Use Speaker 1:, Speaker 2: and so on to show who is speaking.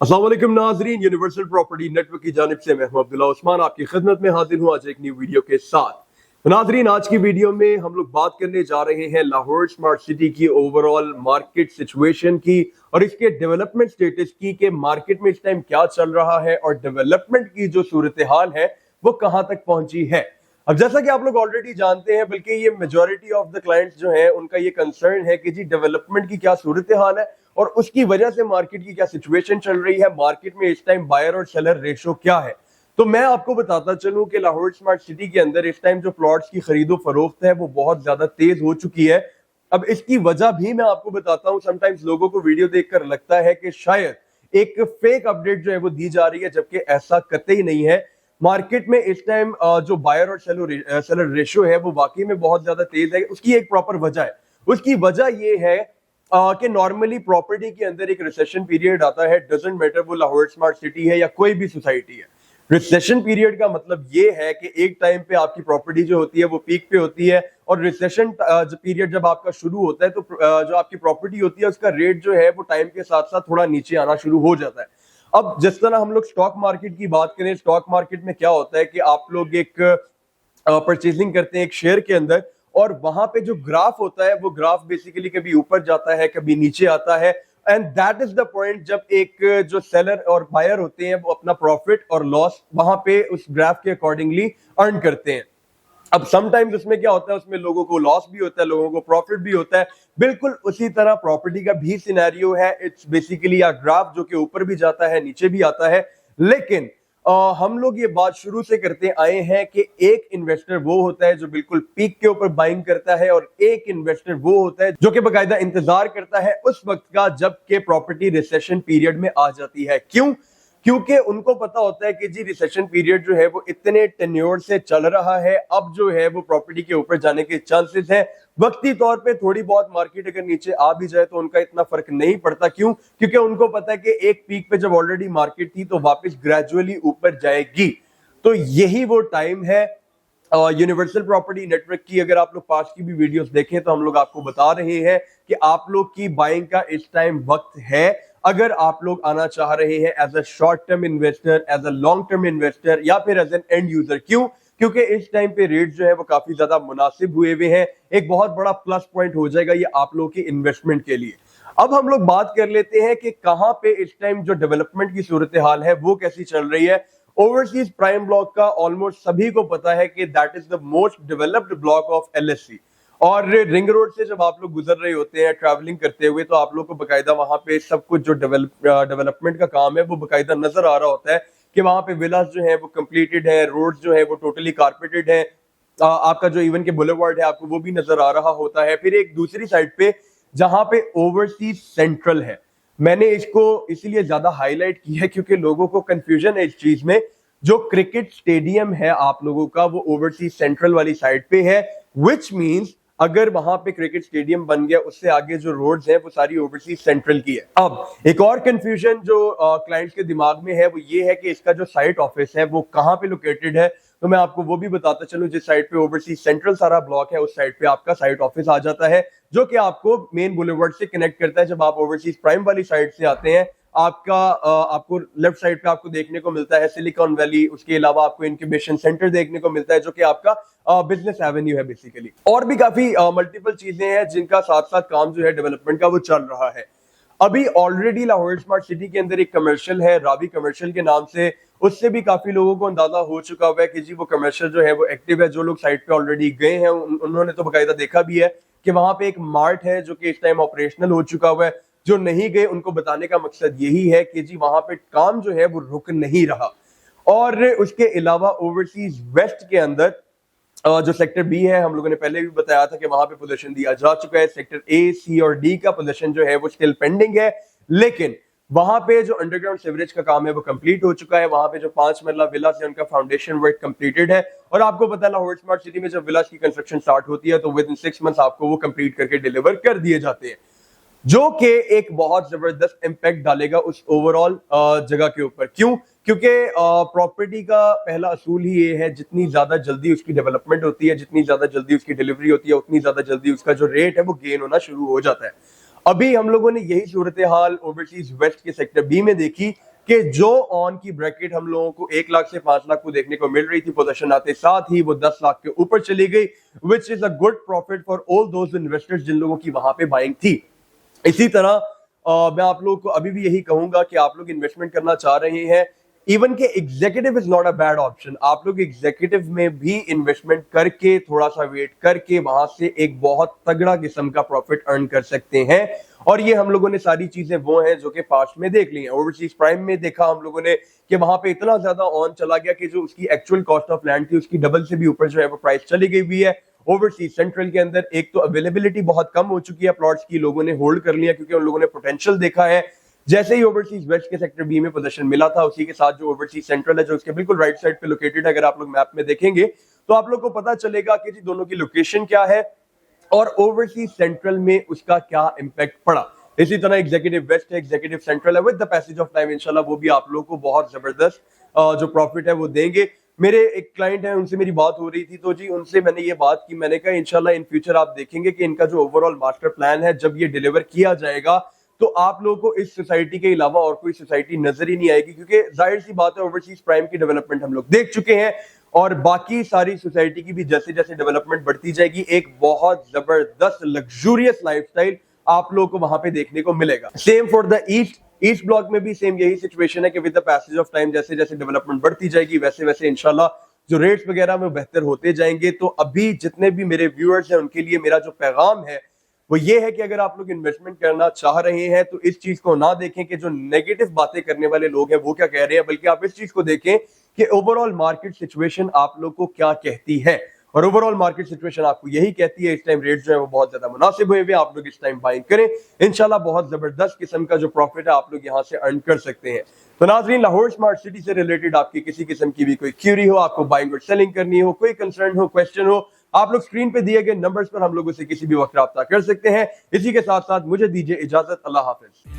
Speaker 1: अस्सलाम वालेकुम नाज़रीन, यूनिवर्सल प्रॉपर्टी नेटवर्क की जानिब से मैं अब्दुल्ला उस्मान आपकी खिदमत में हाजिर हूँ आज एक न्यू वीडियो के साथ। तो नाज़रीन, आज की वीडियो में हम लोग बात करने जा रहे हैं लाहौर स्मार्ट सिटी की ओवरऑल मार्केट सिचुएशन की और इसके डेवलपमेंट स्टेटस की, कि मार्केट में इस टाइम क्या चल रहा है और डेवलपमेंट की जो सूरत हाल है वो कहाँ तक पहुंची है। अब जैसा कि आप लोग ऑलरेडी जानते हैं, बल्कि ये मेजॉरिटी ऑफ द क्लाइंट्स जो है उनका ये कंसर्न है कि जी डेवलपमेंट की क्या सूरत हाल है और उसकी वजह से मार्केट की क्या सिचुएशन चल रही है, मार्केट में इस टाइम बायर और सेलर रेशो क्या है। तो मैं आपको बताता चलूं कि लाहौर स्मार्ट सिटी के अंदर इस टाइम जो प्लॉट्स की खरीदो फरोख्त है वो बहुत ज्यादा तेज हो चुकी है। अब इसकी वजह भी मैं आपको बताता हूं। समटाइम्स लोगों को वीडियो देखकर लगता है कि शायद एक फेक अपडेट जो है वो दी जा रही है, जबकि ऐसा कतई नहीं है। मार्केट में इस टाइम जो बायर और सेलर रेशो है वो वाकई में बहुत ज्यादा तेज है। उसकी एक प्रॉपर वजह है। उसकी वजह ये है कि नॉर्मली प्रॉपर्टी के अंदर एक रिसेशन पीरियड आता है, डजंट मैटर वो लाहौर स्मार्ट सिटी है या कोई भी सोसाइटी है। रिसेशन पीरियड का मतलब ये है कि एक टाइम पे आपकी प्रॉपर्टी जो होती है वो पीक पे होती है और रिसेशन पीरियड जब आपका शुरू होता है तो जो आपकी प्रॉपर्टी होती है उसका रेट जो है वो टाइम के साथ साथ थोड़ा नीचे आना शुरू हो जाता है। अब जिस तरह हम लोग स्टॉक मार्केट की बात करें, स्टॉक मार्केट में क्या होता है कि आप लोग एक परचेजिंग करते हैं एक शेयर के अंदर और वहां पे जो ग्राफ होता है वो ग्राफ बेसिकली कभी ऊपर जाता है कभी नीचे आता है, and that is the point जब एक जो सेलर और बायर होते हैं वो अपना प्रॉफिट और लॉस वहां पे उस ग्राफ के अकॉर्डिंगली अर्न करते हैं। अब समटाइम्स उसमें क्या होता है, उसमें लोगों को लॉस भी होता है, लोगों को प्रॉफिट भी होता है। बिल्कुल उसी तरह प्रॉपर्टी का भी सिनेरियो है। इट्स बेसिकली अ ग्राफ जो कि ऊपर भी जाता है नीचे भी आता है। लेकिन हम लोग ये बात शुरू से करते आए हैं कि एक इन्वेस्टर वो होता है जो बिल्कुल पीक के ऊपर बाइंग करता है और एक इन्वेस्टर वो होता है जो कि बकायदा इंतजार करता है उस वक्त का जब के प्रॉपर्टी रिसेशन पीरियड में आ जाती है। क्यों? क्योंकि उनको पता होता है कि जी रिसेशन पीरियड जो है वो इतने टेन्योर से चल रहा है, अब जो है वो प्रॉपर्टी के ऊपर जाने के चांसेस हैं। वक्ती तौर पे थोड़ी बहुत मार्केट अगर नीचे आ भी जाए तो उनका इतना फर्क नहीं पड़ता। क्यों? क्योंकि उनको पता है कि एक पीक पे जब ऑलरेडी मार्केट थी तो वापस ग्रेजुअली ऊपर जाएगी। तो यही वो टाइम है। यूनिवर्सल प्रॉपर्टी नेटवर्क की अगर आप लोग पास की भी वीडियोस देखें तो हम लोग आपको बता रहे हैं कि आप लोग की बाइंग का इस टाइम वक्त है। अगर आप लोग आना चाह रहे हैं as a short term investor, as a long term investor या फिर एज एन एंड यूजर। क्यों? क्योंकि इस टाइम पे रेट जो है वो काफी ज्यादा मुनासिब हुए हुए हैं। एक बहुत बड़ा प्लस पॉइंट हो जाएगा ये आप लोगों की इन्वेस्टमेंट के लिए। अब हम लोग बात कर लेते हैं कि कहां पे इस टाइम जो डेवलपमेंट की सूरत हाल है वो कैसी चल रही है। ओवरसीज प्राइम ब्लॉक का ऑलमोस्ट सभी को पता है कि that is the most developed block of LSC. और रिंग रोड से जब आप लोग गुजर रहे होते हैं ट्रैवलिंग करते हुए तो आप लोग को बकायदा वहां पे सब कुछ जो डेवलपमेंट का काम है वो बकायदा नजर आ रहा होता है कि वहां पे विलास जो है वो कंप्लीटेड है, रोड जो है वो टोटली कारपेटेड है। आपका जो इवन के बुलेवार्ड है आपको वो भी नजर आ रहा होता है। फिर एक दूसरी साइड पे जहां पे ओवरसीज सेंट्रल है, मैंने इसको इसीलिए ज्यादा हाईलाइट किया है क्योंकि लोगों को कंफ्यूजन है इस चीज में। जो क्रिकेट स्टेडियम है आप लोगों का वो ओवरसीज सेंट्रल वाली साइड पे है, विच मींस अगर वहां पे क्रिकेट स्टेडियम बन गया उससे आगे जो रोड्स हैं वो सारी ओवरसीज सेंट्रल की है। अब एक और कंफ्यूजन जो क्लाइंट्स के दिमाग में है वो ये है कि इसका जो साइट ऑफिस है वो कहां पे लोकेटेड है। तो मैं आपको वो भी बताता चलूं, जिस साइड पे ओवरसीज सेंट्रल सारा ब्लॉक है उस साइड पे आपका साइट ऑफिस आ जाता है जो कि आपको मेन बुलेवर्ड से कनेक्ट करता है। जब आप ओवरसीज प्राइम वाली साइड से आते हैं आपको लेफ्ट साइड पे आपको देखने को मिलता है सिलिकॉन वैली। उसके अलावा आपको इंक्यूबेशन सेंटर देखने को मिलता है जो कि आपका बिजनेस एवेन्यू है बेसिकली। और भी काफी मल्टीपल चीजें हैं जिनका साथ साथ काम जो है डेवलपमेंट का वो चल रहा है। अभी ऑलरेडी लाहौर स्मार्ट सिटी के अंदर एक कमर्शियल है रावी कमर्शियल के नाम से, उससे भी काफी लोगों को अंदाजा हो चुका हुआ है कि जी वो कमर्शियल जो है वो एक्टिव है। जो लोग साइट पे ऑलरेडी गए हैं उन्होंने तो बकायदा देखा भी है कि वहां पे एक मार्ट है जो कि इस टाइम ऑपरेशनल हो चुका हुआ है। जो नहीं गए उनको बताने का मकसद यही है कि जी वहां पे काम जो है वो रुक नहीं रहा। और उसके अलावा ओवरसीज वेस्ट के अंदर जो सेक्टर बी है, हम लोगों ने पहले भी बताया था कि वहां पे पोजीशन दिया जा चुका है। सेक्टर ए, सी और डी का पोजीशन जो है वो स्टिल पेंडिंग है, लेकिन वहां पे जो अंडरग्राउंड सीवरेज का काम है वो कंप्लीट हो चुका है। वहां पे जो 5 मरला विला है उनका फाउंडेशन वर्क कंप्लीटेड है। और आपको पता है लाहौर स्मार्ट सिटी में जब विला की कंस्ट्रक्शन स्टार्ट होती है तो विद इन 6 मंथ्स आपको वो कंप्लीट करके डिलीवर कर दिए जाते हैं, जो कि एक बहुत जबरदस्त इंपैक्ट डालेगा उस ओवरऑल जगह के ऊपर। क्यों? क्योंकि प्रॉपर्टी का पहला असूल ही ये है, जितनी ज्यादा जल्दी उसकी डेवलपमेंट होती है, जितनी ज्यादा जल्दी उसकी डिलीवरी होती है, उतनी ज्यादा जल्दी उसका जो रेट है वो गेन होना शुरू हो जाता है। अभी हम लोगों ने यही सूरत हाल ओवरसीज वेस्ट के सेक्टर बी में देखी कि जो ऑन की ब्रैकेट हम लोगों को 1 लाख से 5 लाख को देखने को मिल रही थी पोजीशन आते साथ ही वो 10 लाख के ऊपर चली गई, which is a good profit for all those investors जिन लोगों की वहां पे बाइंग थी। इसी तरह मैं आप लोगों को अभी भी यही कहूंगा कि आप लोग इन्वेस्टमेंट करना चाह रहे हैं, इवन के executive is not a bad option. आप लोग एग्जीक्यूटिव में भी इन्वेस्टमेंट करके थोड़ा सा वेट करके वहां से एक बहुत तगड़ा किस्म का प्रॉफिट अर्न कर सकते हैं। और ये हम लोगों ने सारी चीजें वो हैं जो कि पास्ट में देख ली हैं। ओवरसीज प्राइम में देखा हम लोगों ने कि वहां पे इतना ज्यादा ऑन चला गया कि जो उसकी एक्चुअल कॉस्ट ऑफ लैंड थी उसकी डबल से भी ऊपर जो है वो प्राइस चली गई हुई है। ओवरसीज सेंट्रल के अंदर एक तो अवेलेबिलिटी बहुत कम हो चुकी है प्लॉट्स की, लोगों ने होल्ड कर लिया क्योंकि उन लोगों ने पोटेंशियल देखा है। जैसे ही ओवरसीज वेस्ट के सेक्टर बी में पोजीशन मिला था, उसी के साथ जो ओवरसीज सेंट्रल है जो उसके बिल्कुल राइट साइड पे लोकेटेड है, अगर आप लोग मैप में देखेंगे तो आप लोग को पता चलेगा कि जी दोनों की लोकेशन क्या है और ओवरसीज सेंट्रल में उसका क्या इंपैक्ट पड़ा। इसी तरह एग्जीक्यूटिव वेस्ट है, एग्जीक्यूटिव सेंट्रल है, with the passage of time इंशाल्लाह वो भी आप लोगों को बहुत जबरदस्त जो प्रॉफिट है वो देंगे। मेरे एक क्लाइंट है, उनसे मेरी बात हो रही थी तो जी उनसे मैंने ये बात की, मैंने कहा इंशाल्लाह इन फ्यूचर आप देखेंगे कि इनका जो ओवरऑल मास्टर प्लान है जब ये डिलीवर किया जाएगा तो आप लोगों को इस सोसाइटी के अलावा और कोई सोसाइटी नजर ही नहीं आएगी, क्योंकि जाहिर सी बात है ओवरसीज प्राइम की डेवलपमेंट हम लोग देख चुके हैं और बाकी सारी सोसाइटी की भी जैसे जैसे डेवलपमेंट बढ़ती जाएगी एक बहुत जबरदस्त लग्जूरियस लाइफस्टाइल आप लोगों को वहां पे देखने को मिलेगा। Same for the east block में भी सेम यही सिचुएशन है कि with the passage of time जैसे जैसे डेवलपमेंट बढ़ती जाएगी वैसे वैसे इंशाल्लाह जो रेट्स वगैरह में बेहतर होते जाएंगे। तो अभी जितने भी मेरे व्यूअर्स हैं उनके लिए मेरा जो पैगाम है वो ये है कि अगर आप लोग इन्वेस्टमेंट करना चाह रहे हैं तो इस चीज को ना देखें कि जो नेगेटिव बातें करने वाले लोग हैं वो क्या कह रहे हैं, बल्कि आप इस चीज को देखें कि ओवरऑल मार्केट सिचुएशन आप लोग को क्या कहती है। और ओवरऑल मार्केट सिचुएशन आपको यही कहती है इस टाइम रेट जो है वो बहुत ज्यादा मुनासिब हुए हुए, आप लोग इस टाइम बाइंग करें, इंशाल्लाह बहुत जबरदस्त किस्म का जो प्रॉफिट है आप लोग यहाँ से अर्न कर सकते हैं। तो नाज़रीन, लाहौर स्मार्ट सिटी से रिलेटेड आपकी किसी किस्म की भी कोई क्यूरी हो, आपको बाइंग और सेलिंग करनी हो, कोई कंसर्न हो, क्वेश्चन हो, आप लोग स्क्रीन पे दिए गए नंबर्स पर हम लोगों से किसी भी वक्त रब्ता कर सकते हैं। इसी के साथ साथ मुझे दीजिए इजाजत, अल्लाह हाफिज।